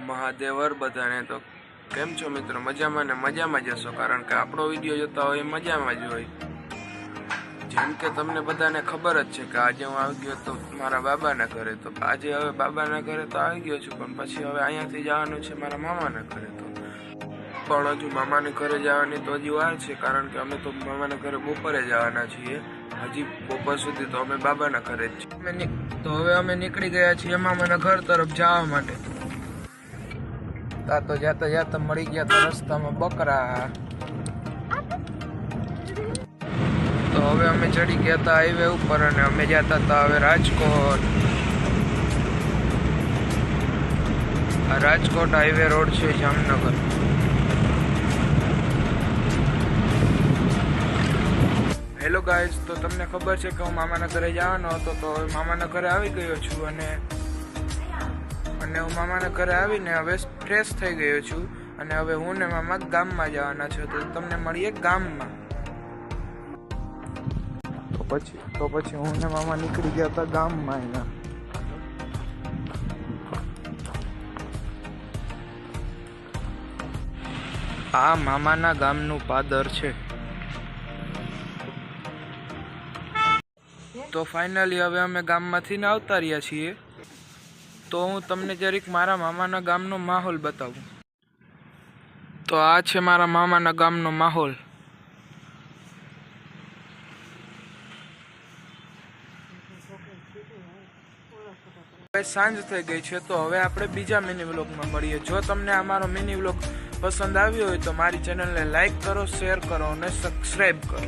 મહાદેવર બધાને તો કેમ છો મિત્રો? મજામાં ને મજામાં જ હશો, કારણ કે આપણો વિડીયો જોતા હોય મજામાં જ હોય. જેમ કે તમને બધાને ખબર જ છે કે આજે હું આવી ગયો તો મારા બાબાના ઘરે. તો આજે હવે બાબાના ઘરે તો આવી ગયો છું, પણ પછી હવે અહીંયાથી જવાનું છે મારા મામાના ઘરે. તો પણ હજુ મામાને ઘરે જવાની તો હજી વાર છે, કારણ કે અમે તો મામાના ઘરે બપોરે જવાના છીએ. હજી બપોર સુધી તો અમે બાબાના ઘરે જ છીએ. તો હવે અમે નીકળી ગયા છીએ મામાના ઘર તરફ જવા માટે. તો જાતા જાતા મળી ગયા તો રસ્તામાં બકરા. તો હવે અમે ચડી ગયા હતા હાઈવે ઉપર અને અમે જતા હતા હવે રાજકોટ. આ રાજકોટ હાઈવે રોડ છે જામનગર. હેલો ગાઈઝ, તો તમને ખબર છે કે હું મામાના ઘરે જવાનો હતો. તો હવે મામાના ઘરે આવી ગયો છું અને હું મામાના ઘરે આવીને હવે ફ્રેશ થઈ ગયો છું. અને હવે હું ને મામા ગામમાં જવાના છે. તો તમને મળીએ ગામમાં. તો પછી હું ને મામા નીકળી ગયા હતા ગામમાં. એના આ મામાના ગામનું પાદર છે. તો ફાઇનલી હવે અમે ગામમાંથી ને આવતા રહ્યા છીએ. તો હું તમને જરીક મારા મામાના ગામનો માહોલ બતાવું. તો આ છે મારા મામાના ગામનો માહોલ. હવે સાંજ થઈ ગઈ છે, તો હવે આપણે બીજા મિની વ્લોગમાં મળીએ. જો તમને આ મારો મિની વ્લોગ પસંદ આવ્યો હોય તો મારી ચેનલને લાઈક કરો, શેર કરો અને સબસ્ક્રાઈબ કરો.